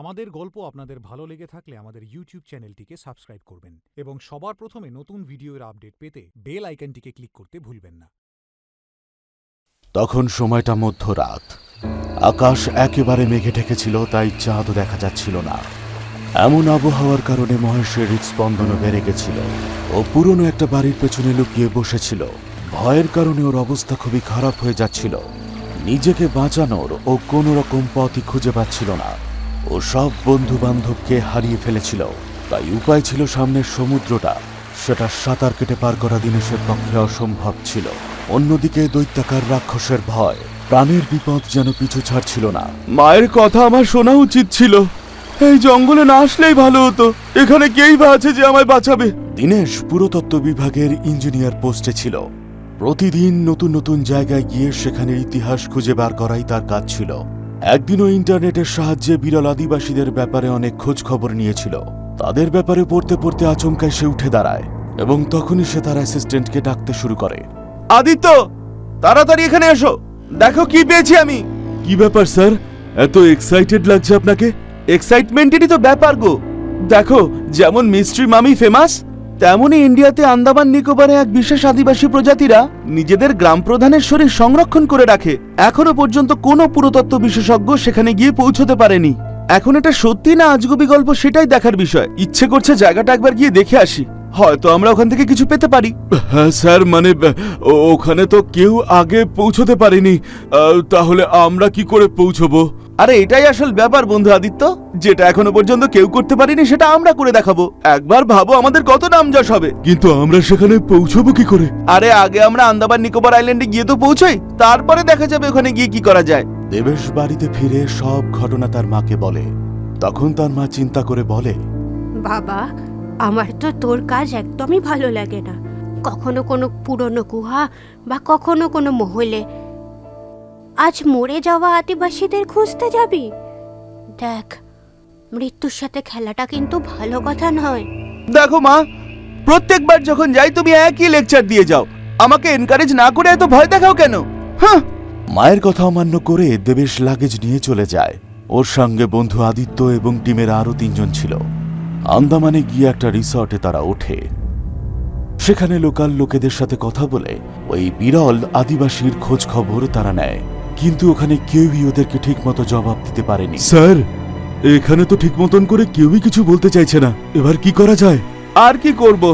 আমাদের গল্প আপনাদের ভালো লেগে থাকলে আমাদের ইউটিউব চ্যানেলটিকে সাবস্ক্রাইব করবেন এবং সবার প্রথমে নতুন ভিডিওর আপডেট পেতে বেল আইকনটিকে ক্লিক করতে ভুলবেন না। তখন সময়টা মধ্যরাত। আকাশ একেবারে মেঘে ঢেকেছিল, তাই চাঁদও দেখা যাচ্ছিল না। এমন আবহাওয়ার কারণে মহেশের হৃদস্পন্দনও বেড়ে গেছিল। ও পুরনো একটা বাড়ির পেছনে লুকিয়ে বসেছিল। ভয়ের কারণে ওর অবস্থা খুবই খারাপ হয়ে যাচ্ছিল। নিজেকে বাঁচানোর ও কোনো রকম পথই খুঁজে পাচ্ছিল না। ও সব বন্ধু বান্ধবকে হারিয়ে ফেলেছিল, তাই উপায় ছিল সামনের সমুদ্রটা। সেটা সাঁতার কেটে পার করা দিনেশের পক্ষে অসম্ভব ছিল। অন্যদিকে দৈত্যাকার রাক্ষসের ভয়, প্রাণের বিপদ যেন পিছু ছাড়ছিল না। মায়ের কথা আমার শোনা উচিত ছিল। এই জঙ্গলে না আসলেই ভালো হতো। এখানে কেই বা আছে যে আমায় বাঁচাবে? দিনেশ পুরাতত্ত্ব বিভাগের ইঞ্জিনিয়ার পোস্টে ছিল। প্রতিদিন নতুন নতুন জায়গায় গিয়ে সেখানে ইতিহাস খুঁজে বার করাই তার কাজ ছিল। একদিনও ইন্টারনেটের সাহায্যে বিরল আদিবাসীদের ব্যাপারে অনেক খোঁজ খবর নিয়েছিল। তাদের ব্যাপারে পড়তে পড়তে আচমকায় সে উঠে দাঁড়ায় এবং তখনই সে তার অ্যাসিস্ট্যান্টকে ডাকতে শুরু করে। আদিত্য, তাড়াতাড়ি এখানে এসো, দেখো কি পেয়েছি আমি। কি ব্যাপার স্যার, এত এক্সাইটেড লাগছে আপনাকে? এক্সাইটমেন্টেরই তো ব্যাপার গো। দেখো, যেমন মিস্ট্রি মামি ফেমাস, তেমনই ইন্ডিয়াতে আন্দামান নিকোবরে এক বিশেষ আদিবাসী প্রজাতিরা নিজেদের গ্রাম প্রধানের শরীর সংরক্ষণ করে রাখে। এখনো পর্যন্ত কোনো পুরাতত্ত্ব বিশেষজ্ঞ সেখানে গিয়ে পৌঁছতে পারেনি। এখন এটা সত্যি না আজগুবি গল্প সেটাই দেখার বিষয়। ইচ্ছে করছে জায়গাটা একবার গিয়ে দেখে আসি, হয়তো আমরা ওখান থেকে কিছু পেতে পারি। হ্যাঁ স্যার, মানে ওখানে তো কেউ আগে পৌঁছতে পারেনি, তাহলে আমরা কি করে পৌঁছবো? আরে এটাই আসল ব্যাপার বন্ধু আদিত্য, যেটা এখনো পর্যন্ত কেউ করতে পারেনি সেটা আমরা করে দেখাবো। একবার ভাবো আমাদের কত নাম যশ হবে। কিন্তু আমরা সেখানে পৌঁছবো কি করে? আরে আগে আমরা আন্দামান নিকোবর আইল্যান্ডে গিয়ে তো পৌঁছাই, তারপরে দেখা যাবে ওখানে গিয়ে কি করা যায়। দেবেশ বাড়িতে ফিরে সব ঘটনা তার মাকে বলে। তখন তার মা চিন্তা করে বলে, বাবা, আমার তো তোর কাজ একদমই ভালো লাগে না। কখনো কোনো পুরনো গুহা বা কখনো কোনো মহলে। আজ মরে যাওয়া আদিবাসীদের খুঁজতে যাবি? দেখ, মৃত্যুর সাথে খেলাটা কিন্তু ভালো কথা নয়। দেখো মা, প্রত্যেকবার যখন যাই তুমি একই লেকচার দিয়ে যাও। আমাকে এনকারেজ না করে এত ভয় দেখাও কেন? হ্যাঁ। মায়ের কথা অমান্য করে দেবেশ লাগেজ নিয়ে চলে যায়। ওর সঙ্গে বন্ধু আদিত্য এবং টিমের আরো 3 জন ছিল। আন্দামানে গিয়ে একটা রিসর্টে তারা ওঠে। সেখানে লোকাল লোকেদের সাথে কথা বলে ওই বিরল আদিবাসীর খোঁজ খবর তারা নেয়, কিন্তু ওখানে কেউই ওদেরকে ঠিক মতো জবাব দিতে পারেনি। স্যার, এখানে তো ঠিক মতন করে কেউই কিছু বলতে চাইছে না। এবার কি করা যায়? আর কি করব,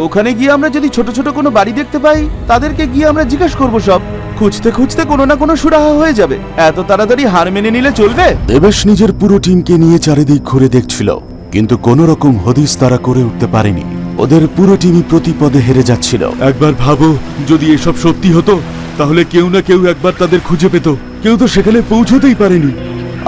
ওখানে গিয়ে আমরা যদি ছোট ছোট কোনো বাড়ি দেখতে পাই, তাদেরকে গিয়ে আমরা জিজ্ঞেস করব সব। খুঁজতে খুঁজতে কোনো না কোনো সুরাহা হয়ে যাবে। এত তাড়াতাড়ি হার মেনে নিলে চলবে? দেবেশ নিজের পুরো টিমকে নিয়ে চারিদিক ঘুরে দেখছিল, কিন্তু কোন রকম হদিস তারা করে উঠতে পারেনি। ওদের পুরো টিমই প্রতিপদে হেরে যাচ্ছিল। একবার ভাবো, যদি এসব সত্যি হতো তাহলে কেউ না কেউ একবার তাদের খুঁজে পেত। কেউ তো সেখানে পৌঁছতেই পারেনি।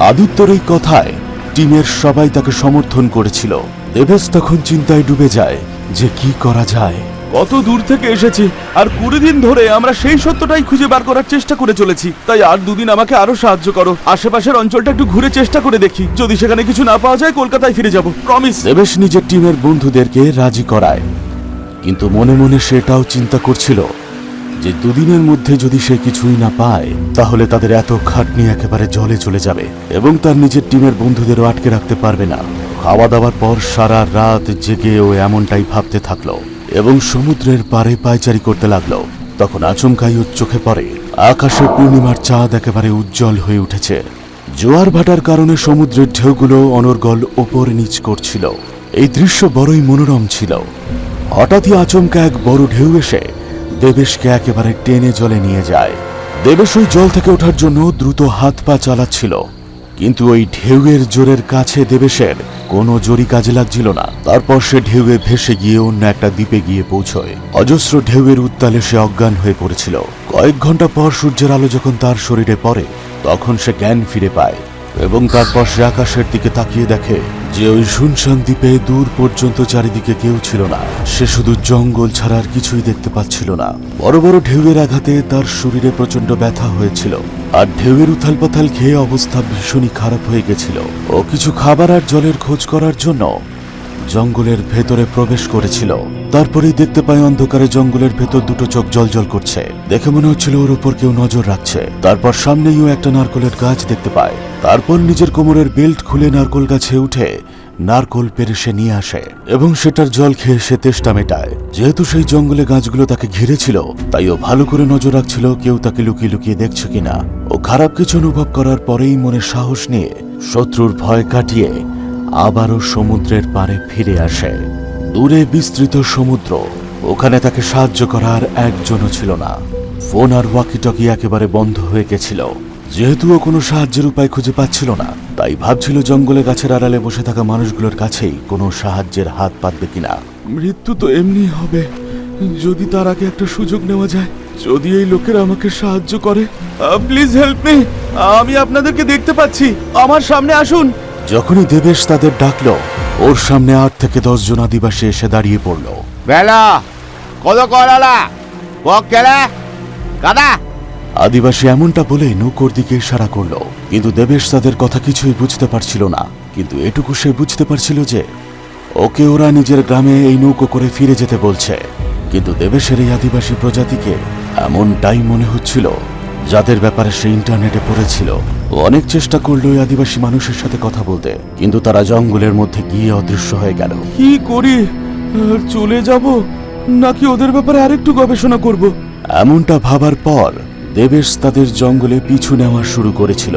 আদিত্যর এই কথায় টিমের সবাই তাকে সমর্থন করেছিল। দেবেশ তখন চিন্তায় ডুবে যায় যে কি করা যায়। কত দূর থেকে এসেছি, আর 20 দিন ধরে আমরা সেই সত্যটাই খুঁজে বার করার চেষ্টা করে চলেছি। তাই আর 2 দিন আমাকে আরো সাহায্য করো। আশেপাশের অঞ্চলটা একটু ঘুরে চেষ্টা করে দেখি। যদি সেখানে কিছু না পাওয়া যায় কলকাতায় ফিরে যাব, প্রমিস। দেবেশ নিজের টিমের বন্ধুদেরকে রাজি করায়, কিন্তু মনে মনে সেটাও চিন্তা করছিল যে 2 দিনের মধ্যে যদি সে কিছুই না পায়, তাহলে তাদের এত খাটনি একেবারে জলে চলে যাবে এবং তার নিজের টিমের বন্ধুদেরও আটকে রাখতে পারবে না। খাওয়া দাওয়ার পর সারা রাত জেগে ও এমনটাই ভাবতে থাকলো এবং সমুদ্রের পাড়ে পায়চারি করতে লাগলো। তখন আচমকাই ওর চোখে পড়ে আকাশে পূর্ণিমার চাঁদ একেবারে উজ্জ্বল হয়ে উঠেছে। জোয়ার ভাটার কারণে সমুদ্রের ঢেউগুলো অনর্গল ওপর নিচ করছিল। এই দৃশ্য বড়ই মনোরম ছিল। হঠাৎই আচমকা এক বড় ঢেউ এসে দেবেশকে একেবারে টেনে জলে নিয়ে যায়। দেবেশ ওই জল থেকে ওঠার জন্য দ্রুত হাত পা চালাচ্ছিল, কিন্তু ওই ঢেউয়ের জোরের কাছে দেবেশের কোনো জোরই কাজে লাগছিল না। তারপর সে ঢেউয়ে ভেসে গিয়ে অন্য একটা দ্বীপে গিয়ে পৌঁছয়। অজস্র ঢেউয়ের উত্তালে সে অজ্ঞান হয়ে পড়েছিল। কয়েক ঘন্টা পর সূর্যের আলো যখন তার শরীরে পড়ে, তখন সে জ্ঞান ফিরে পায় এবং তারপর সে আকাশের দিকে তাকিয়ে দেখে যে ওই শুনশান দ্বীপে দূর পর্যন্ত চারিদিকে কেউ ছিল না। সে শুধু জঙ্গল ছাড়া আর কিছুই দেখতে পাচ্ছিল না। বড় বড় ঢেউয়ের আঘাতে তার শরীরে প্রচন্ড ব্যথা হয়েছিল, আর ঢেউয়ের উথাল পাথাল খেয়ে অবস্থা ভীষণই খারাপ হয়ে গেছিল। ও কিছু খাবার আর জলের খোঁজ করার জন্য জঙ্গলের ভেতরে প্রবেশ করেছিল। তারপরেই দেখতে পায় অন্ধকারে জঙ্গলের ভেতর দুটো চোখ জ্বলজ্বল করছে। দেখে মনে হচ্ছিল ওর উপর কেউ নজর রাখছে। তারপর সামনেই ও একটা নারকলের গাছ দেখতে পায়। তারপর নিজের কোমরের বেল্ট খুলে নারকল গাছে উঠে নারকল পেরে সে নিয়ে আসে এবং সেটার জল খেয়ে সে তেষ্টা মেটায়। যেহেতু সেই জঙ্গলে গাছগুলো তাকে ঘিরেছিল, তাই ও ভালো করে নজর রাখছিল কেউ তাকে লুকিয়ে লুকিয়ে দেখছে কিনা। ও খারাপ কিছু অনুভব করার পরেই মনে সাহস নিয়ে শত্রুর ভয় কাটিয়ে আবারও সমুদ্রের পাড়ে ফিরে আসে। দূরে বিস্তৃত সমুদ্র, ওখানে তাকে সাহায্য করার একজনও ছিল না। ফোন আর ওয়াকিটকি একেবারে বন্ধ হয়ে গেছিল। যেহেতু ও কোনো সাহায্যের উপায় খুঁজে পাচ্ছিল না, তাই ভাবছিল জঙ্গলে গাছের আড়ালে বসে থাকা মানুষগুলোর কাছেই কোনো সাহায্যের হাত পাতবে কিনা। মৃত্যু তো এমনি হবে, যদি তার আগে একটা সুযোগ নেওয়া যায়, যদি এই লোকেরা আমাকে সাহায্য করে। প্লিজ হেল্প মি, আমি আপনাদেরকে দেখতে পাচ্ছি, আমার সামনে আসুন। যখনই দেবেশ তাদের ডাকলো, ওর সামনে 8 থেকে 10 জন আদিবাসী এসে দাঁড়িয়ে পড়ল। বেলা কত করালা কক কেলা কাদা। আদিবাসী এমনটা বলে নৌকোর দিকে ইশারা করলো, কিন্তু দেবেশ তাদের কথা কিছুই বুঝতে পারছিল না। কিন্তু এটুকু সে বুঝতে পারছিল যে ওকে ওরা নিজের গ্রামে এই নৌকো করে ফিরে যেতে বলছে। কিন্তু দেবেশের এই আদিবাসী প্রজাতিকে এমনটাই মনে হচ্ছিল যাদের ব্যাপারে সে ইন্টারনেটে পড়েছিল। ও অনেক চেষ্টা করলো ওই আদিবাসী মানুষের সাথে কথা বলতে, কিন্তু তারা জঙ্গলের মধ্যে গিয়ে অদৃশ্য হয়ে গেল। কি করি, আর চলে যাব নাকি ওদের ব্যাপারে আরেকটু গবেষণা করব? এমনটা ভাবার পর দেবেশ তাদের জঙ্গলে পিছু নেওয়া শুরু করেছিল।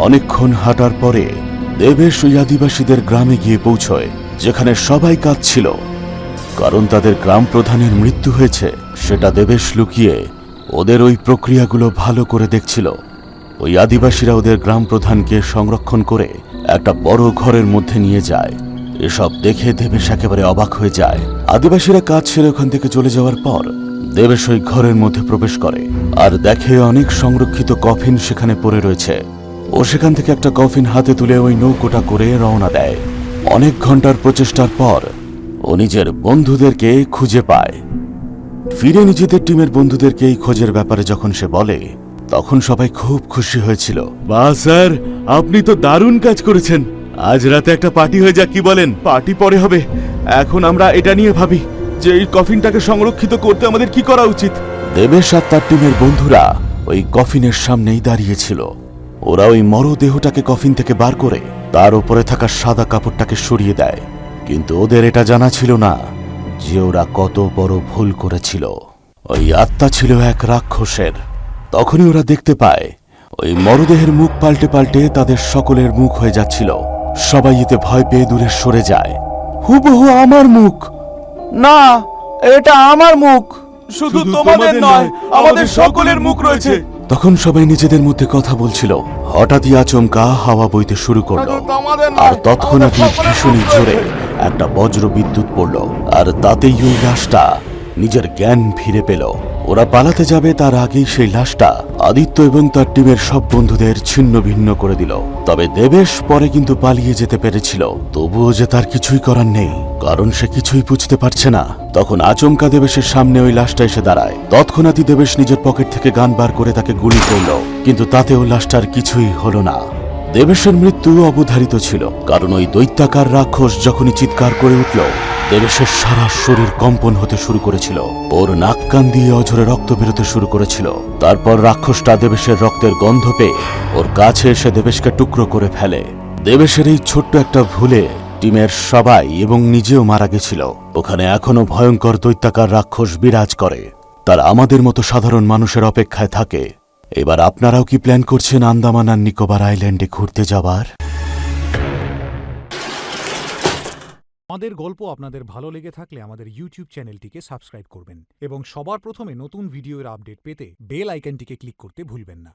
অনেকক্ষণ হাঁটার পরে দেবেশ ওই আদিবাসীদের গ্রামে গিয়ে পৌঁছয়, যেখানে সবাই কাঁদছিল, কারণ তাদের গ্রাম প্রধানের মৃত্যু হয়েছে। সেটা দেবেশ লুকিয়ে ওদের ওই প্রক্রিয়াগুলো ভালো করে দেখছিল। ওই আদিবাসীরা ওদের গ্রাম প্রধানকে সংরক্ষণ করে একটা বড় ঘরের মধ্যে নিয়ে যায়। এসব দেখে দেবেশ একেবারে অবাক হয়ে যায়। আদিবাসীরা কাজ সেরে ওখান থেকে চলে যাওয়ার পর দেবেশ ওই ঘরের মধ্যে প্রবেশ করে আর দেখে অনেক সংরক্ষিত কফিন সেখানে পড়ে রয়েছে। ও সেখান থেকে একটা কফিন হাতে তুলে ওই নৌকোটা করে রওনা দেয়। অনেক ঘন্টার প্রচেষ্টার পর ও নিজের বন্ধুদেরকে খুঁজে পায়। ফিরে নিজেদের টিমের বন্ধুদেরকে এই খোঁজের ব্যাপারে যখন সে বলে, তখন সবাই খুব খুশি হয়েছিল। বাহ স্যার, আপনি তো দারুণ কাজ করেছেন। আজ রাতে একটা পার্টি হয়ে যাক, কি বলেন? পার্টি পরে হবে, এখন আমরা এটা নিয়ে ভাবি যে এই কফিনটাকে সংরক্ষিত করতে আমাদের কি করা উচিত। দেবেশ আর তার টিমের বন্ধুরা ওই কফিনের সামনেই দাঁড়িয়েছিল। ওরা ওই মরদেহটাকে কফিন থেকে বার করে তার উপরে থাকা সাদা কাপড়টাকে সরিয়ে দেয়। কিন্তু ওদের এটা জানা ছিল না যে ওরা কত বড় ভুল করেছিল। ওই আত্মা ছিল এক রাক্ষসের। তখনই ওরা দেখতে পায় ওই মরদেহের মুখ পাল্টে পাল্টে তাদের সকলের মুখ হয়ে যাচ্ছিল। সবাই এতে ভয় পেয়ে দূরে সরে যায়। হুবহু আমার মুখ! না, এটা আমার মুখ। শুধু তোমাদের নয়, আমাদের সকলের মুখ রয়েছে। তখন সবাই নিজেদের মধ্যে কথা বলছিল। হঠাৎই আচমকা হাওয়া বইতে শুরু করলো, আর তৎক্ষণাৎই ভীষণই জোরে একটা বজ্র বিদ্যুৎ পড়ল, আর তাতেই ওই লাশটা নিজের জ্ঞান ফিরে পেল। ওরা পালাতে যাবে তার আগেই সেই লাশটা আদিত্য এবং তার টিমের সব বন্ধুদের ছিন্ন ভিন্ন করে দিল। তবে দেবেশ পরে কিন্তু পালিয়ে যেতে পেরেছিল। তবুও যে তার কিছুই করার নেই, কারণ সে কিছুই বুঝতে পারছে না। তখন আচমকা দেবেশের সামনে ওই লাশটা এসে দাঁড়ায়। তৎক্ষণাৎই দেবেশ নিজের পকেট থেকে গান বার করে তাকে গুলি করল, কিন্তু তাতেও লাশটার কিছুই হলো না। দেবেশের মৃত্যু অবধারিত ছিল, কারণ ওই দৈত্যাকার রাক্ষস যখনই চিৎকার করে উঠল, দেবেশের সারা শরীর কম্পন হতে শুরু করেছিল। ওর নাক কান দিয়ে অঝরে রক্ত বেরোতে শুরু করেছিল। তারপর রাক্ষসটা দেবেশের রক্তের গন্ধ পেয়ে ওর কাছে এসে দেবেশকে টুকরো করে ফেলে। দেবেশের এই ছোট্ট একটা ভুলে টিমের সবাই এবং নিজেও মারা গেছিল। ওখানে এখনো ভয়ঙ্কর দৈত্যাকার রাক্ষস বিরাজ করে। তারা আমাদের মতো সাধারণ মানুষের অপেক্ষায় থাকে। এবার আপনারাও কি প্ল্যান করছেন আন্দামান আর নিকোবর আইল্যান্ডে ঘুরতে যাবার? আমাদের গল্প আপনাদের ভালো লেগে থাকলে আমাদের ইউটিউব চ্যানেলটিকে সাবস্ক্রাইব করবেন এবং সবার প্রথমে নতুন ভিডিওর আপডেট পেতে বেল আইকনটিকে ক্লিক করতে ভুলবেন না।